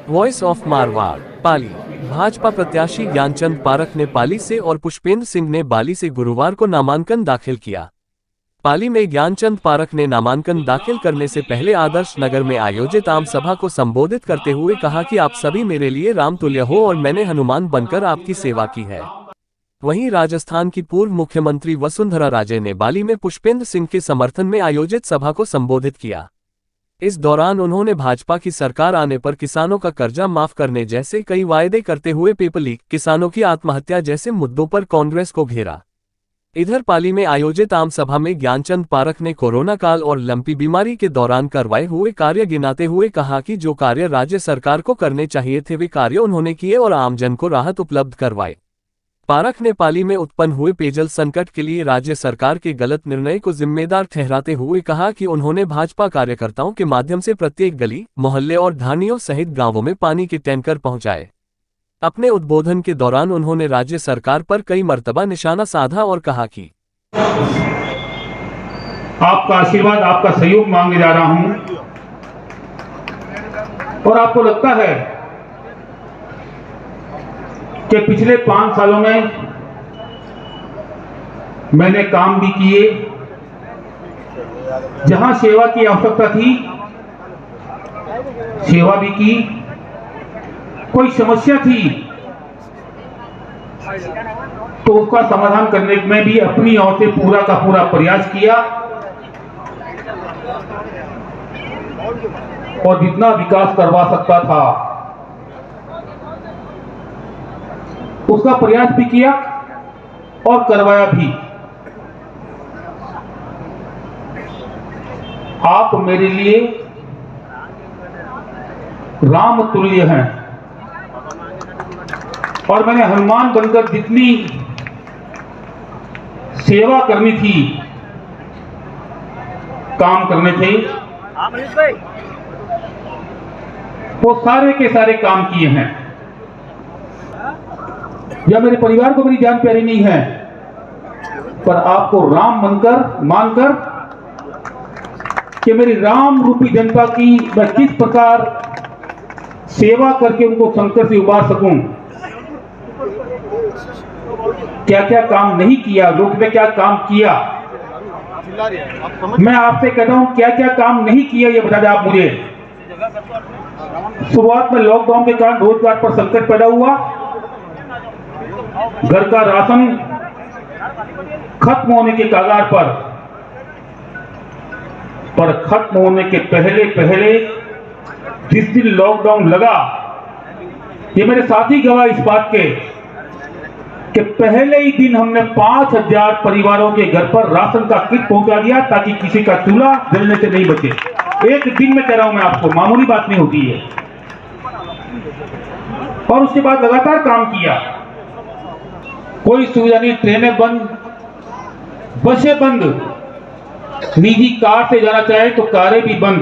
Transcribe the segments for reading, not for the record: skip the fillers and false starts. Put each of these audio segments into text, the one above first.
Voice of Marwar पाली। भाजपा प्रत्याशी ज्ञानचंद पारख ने पाली से और पुष्पेंद्र सिंह ने बाली से गुरुवार को नामांकन दाखिल किया। पाली में ज्ञानचंद पारख ने नामांकन दाखिल करने से पहले आदर्श नगर में आयोजित आम सभा को संबोधित करते हुए कहा कि आप सभी मेरे लिए रामतुल्य हो और मैंने हनुमान बनकर आपकी सेवा की है। वहीं राजस्थान की पूर्व मुख्यमंत्री वसुंधरा राजे ने बाली में पुष्पेंद्र सिंह के समर्थन में आयोजित सभा को संबोधित किया। इस दौरान उन्होंने भाजपा की सरकार आने पर किसानों का कर्जा माफ करने जैसे कई वायदे करते हुए पेपर लीक, किसानों की आत्महत्या जैसे मुद्दों पर कांग्रेस को घेरा। इधर पाली में आयोजित आम सभा में ज्ञानचंद पारख ने कोरोना काल और लंपी बीमारी के दौरान करवाए हुए कार्य गिनाते हुए कहा कि जो कार्य राज्य सरकार को करने चाहिए थे वे कार्य उन्होंने किए और आमजन को राहत उपलब्ध करवाए। पारख ने पाली में उत्पन्न हुए पेयजल संकट के लिए राज्य सरकार के गलत निर्णय को जिम्मेदार ठहराते हुए कहा कि उन्होंने भाजपा कार्यकर्ताओं के माध्यम से प्रत्येक गली, मोहल्ले और ढाणियों सहित गांवों में पानी के टैंकर पहुंचाए। अपने उद्बोधन के दौरान उन्होंने राज्य सरकार पर कई मर्तबा निशाना साधा और कहा कि आपका आशीर्वाद, आपका सहयोग मांगने जा रहा हूं और आपको लगता है कि पिछले 5 सालों में मैंने काम भी किए, जहां सेवा की आवश्यकता थी सेवा भी की, कोई समस्या थी तो उसका समाधान करने में भी अपनी ओर से पूरा का पूरा प्रयास किया और जितना विकास करवा सकता था उसका प्रयास भी किया और करवाया भी। आप मेरे लिए राम तुल्य हैं और मैंने हनुमान बनकर जितनी सेवा करनी थी, काम करने थे, वो सारे के सारे काम किए हैं। या मेरे परिवार को मेरी जान प्यारी नहीं है, पर आपको राम मानकर कि मेरी राम रूपी जनता की मैं किस प्रकार सेवा करके उनको संकट से उबार सकूं, क्या क्या काम नहीं किया, लोक में क्या काम किया, मैं आपसे कहता हूं क्या क्या काम नहीं किया ये बता दें आप मुझे। शुरुआत में लॉकडाउन के कारण रोजगार पर संकट पैदा हुआ, घर का राशन खत्म होने के कगार पर खत्म होने के पहले जिस दिन लॉकडाउन लगा, ये मेरे साथी गवाह इस बात के कि पहले ही दिन हमने 5000 परिवारों के घर पर राशन का किट पहुंचा दिया ताकि किसी का चूल्हा जलने से नहीं बचे। एक दिन में कह रहा हूं मैं आपको, मामूली बात नहीं होती है। और उसके बाद लगातार काम किया, कोई सुविधा नहीं, ट्रेनें बंद, बसें बंद, निजी कार से जाना चाहे तो कारें भी बंद।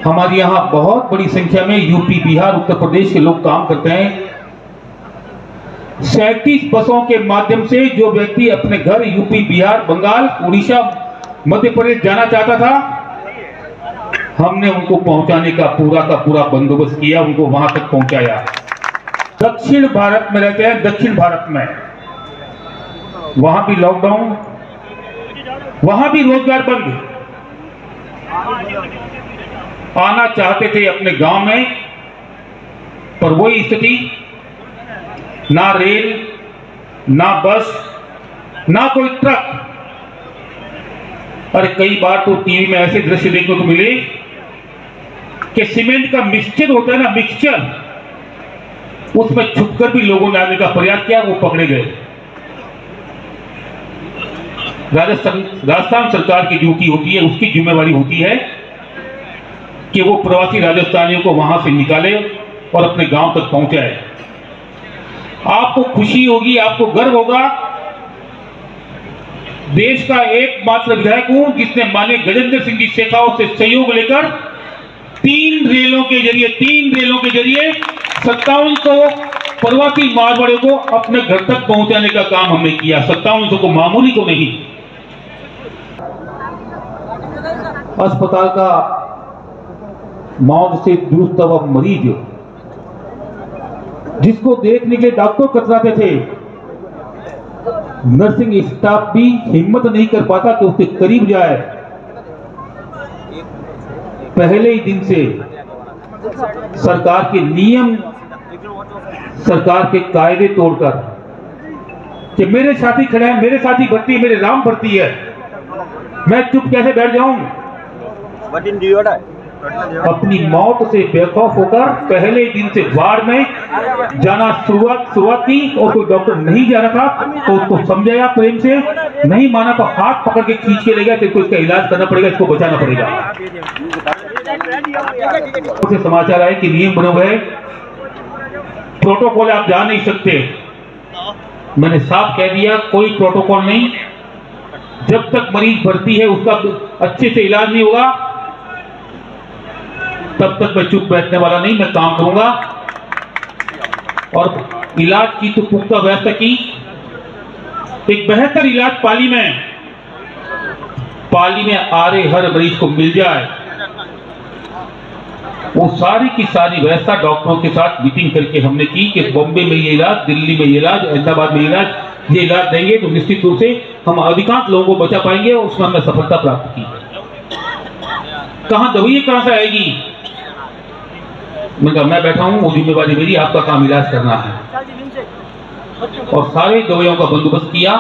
हमारे यहां बहुत बड़ी संख्या में यूपी, बिहार, उत्तर प्रदेश के लोग काम करते हैं। 37 बसों के माध्यम से जो व्यक्ति अपने घर यूपी, बिहार, बंगाल, उड़ीसा, मध्य प्रदेश जाना चाहता था, हमने उनको पहुंचाने का पूरा बंदोबस्त किया, उनको वहां तक पहुंचाया। दक्षिण भारत में रहते हैं, दक्षिण भारत में वहां भी लॉकडाउन, वहां भी रोजगार बंद। आना चाहते थे अपने गांव में, पर वही स्थिति, ना रेल, ना बस, ना कोई ट्रक। और कई बार तो टीवी में ऐसे दृश्य देखने को मिले कि सीमेंट का मिक्सचर होता है ना, मिक्सचर, उसमें छुपकर भी लोगों ने आने का प्रयास किया, वो पकड़े गए। राजस्थान सरकार की ड्यूटी होती है, उसकी जिम्मेवारी होती है कि वो प्रवासी राजस्थानियों को वहां से निकाले और अपने गांव तक पहुंचाए। आपको खुशी होगी, आपको गर्व होगा, देश का एकमात्र विधायक हूं जिसने माननीय गजेंद्र सिंह जी शेखावत से सहयोग लेकर 3 रेलों के जरिए 5700 प्रवासी मारवाड़ियों को अपने घर तक पहुंचाने का काम हमने किया। 5700 को, मामूली को नहीं। अस्पताल का मौत से दुरुस्त हुआ मरीज जिसको देखने के डॉक्टर कतराते थे, नर्सिंग स्टाफ भी हिम्मत नहीं कर पाता कि उसके करीब जाए। पहले ही दिन से सरकार के नियम, सरकार के कायदे तोड़कर कि मेरे साथी खड़े हैं, मेरे साथी भर्ती है, मेरे राम भर्ती है, मैं चुप कैसे बैठ जाऊं? अपनी मौत से बेखौफ होकर पहले दिन से वार्ड में जाना शुरुआत की, और कोई डॉक्टर नहीं जा रहा था तो उसको समझाया प्रेम से, नहीं माना तो हाथ पकड़ के खींच के ले गया, तेरे को इसका इलाज करना पड़ेगा, इसको बचाना पड़ेगा। उसे समाचार आए कि नियम बने हुए, प्रोटोकॉल आप जा नहीं सकते। मैंने साफ कह दिया कोई प्रोटोकॉल नहीं, जब तक मरीज भर्ती है उसका अच्छे से इलाज नहीं होगा तब तक मैं चुप बैठने वाला नहीं, मैं काम करूंगा। और इलाज की तो पुख्ता व्यवस्था की, एक बेहतर इलाज पाली में आ रहे हर मरीज को मिल जाए, वो सारी की सारी व्यवस्था डॉक्टरों के साथ मीटिंग करके हमने की कि बॉम्बे में ये इलाज, दिल्ली में ये इलाज, अहमदाबाद में ये इलाज देंगे तो निश्चित रूप से हम अधिकांश लोगों को बचा पाएंगे, और उसमें हमने सफलता प्राप्त की। कहां दवाई कहां से आएगी? मैं बैठा हूं, वो जिम्मेवारी मेरी, आपका काम इलाज करना है। और सारे दवाइयों का बंदोबस्त किया,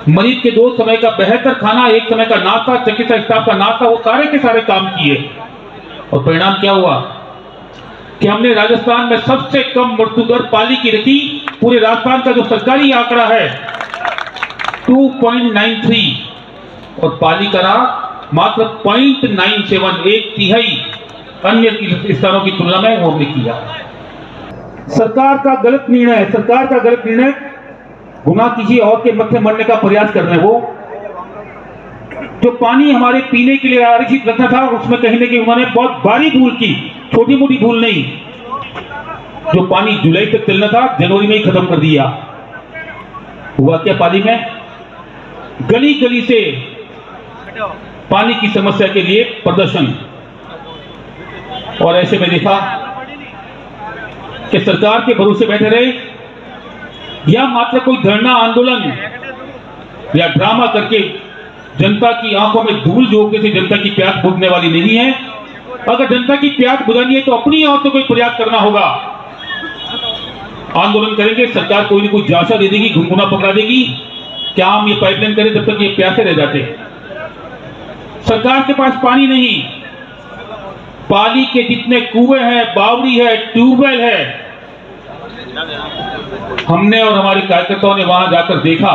मरीज के 2 समय का बेहतर खाना, 1 समय का नाश्ता, चिकित्सा स्टाफ का नाश्ता, वो सारे के सारे काम किए। और परिणाम क्या हुआ कि हमने राजस्थान में सबसे कम मृत्यु दर पाली की रखी। पूरे राजस्थान का जो सरकारी आंकड़ा है 2.93 और पाली का रहा मात्र 0.97, 1/3 अन्य स्थानों की तुलना में वो हमने किया। सरकार का गलत निर्णय गुना किसी और के मत्थे मरने का प्रयास कर रहे हैं। वो जो पानी हमारे पीने के लिए आरक्षित रखना था, उसमें कहीं ना कहीं उन्होंने बहुत भारी भूल की, छोटी मोटी भूल नहीं। जो पानी जुलाई तक चलना था, जनवरी में ही खत्म कर दिया। हुआ क्या पाली में? गली गली से पानी की समस्या के लिए प्रदर्शन, और ऐसे में देखा कि सरकार के भरोसे बैठे रहे, या मात्र कोई धरना आंदोलन या ड्रामा करके जनता की आंखों में धूल झोंकने से जनता की प्यास बुझने वाली नहीं है। अगर जनता की प्यास बुझानी है तो अपनी ओर से कोई प्रयास करना होगा। आंदोलन करेंगे, सरकार कोई ना कोई जांचा दे देगी, घुनघुना पकड़ा देगी, क्या हम ये पाइपलाइन करें जब तक ये प्यासे रह जाते। सरकार के पास पानी नहीं, पाली के जितने कुएं हैं, बावड़ी है, ट्यूबवेल है, हमने और हमारे कार्यकर्ताओं ने वहां जाकर देखा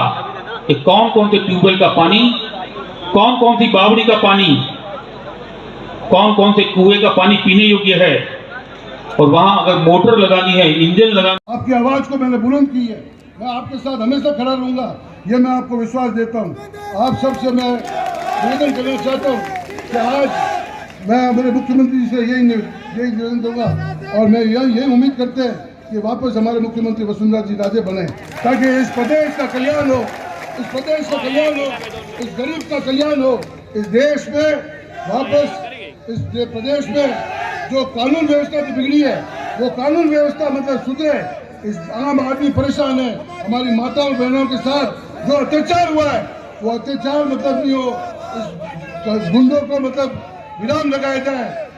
कि कौन कौन से ट्यूबवेल का पानी, कौन कौन सी बावड़ी का पानी, कौन कौन से कुएं का पानी पीने योग्य है, और वहां अगर मोटर लगानी है, इंजन लगाना। आपकी आवाज को मैंने बुलंद की है, मैं आपके साथ हमेशा खड़ा रहूंगा, ये मैं आपको विश्वास देता हूं। आप सबसे मैं निवेदन करना चाहता हूं कि आज मैं हमारे मुख्यमंत्री जी से यही निवेदन दूंगा, और मैं यही उम्मीद करते हैं कि वापस हमारे मुख्यमंत्री वसुंधरा जी राजे बने, ताकि इस प्रदेश का कल्याण हो, इस प्रदेश का कल्याण हो, इस गरीब का कल्याण हो, इस देश में वापस, इस प्रदेश में जो कानून व्यवस्था की बिगड़ी है वो कानून व्यवस्था मतलब सुधरे। इस आम आदमी परेशान है, हमारी माताओं बहनों के साथ जो अत्याचार हुआ है वो अत्याचार मतलब नहीं हो, इस गुंडों को मतलब विराम लगाया जाए।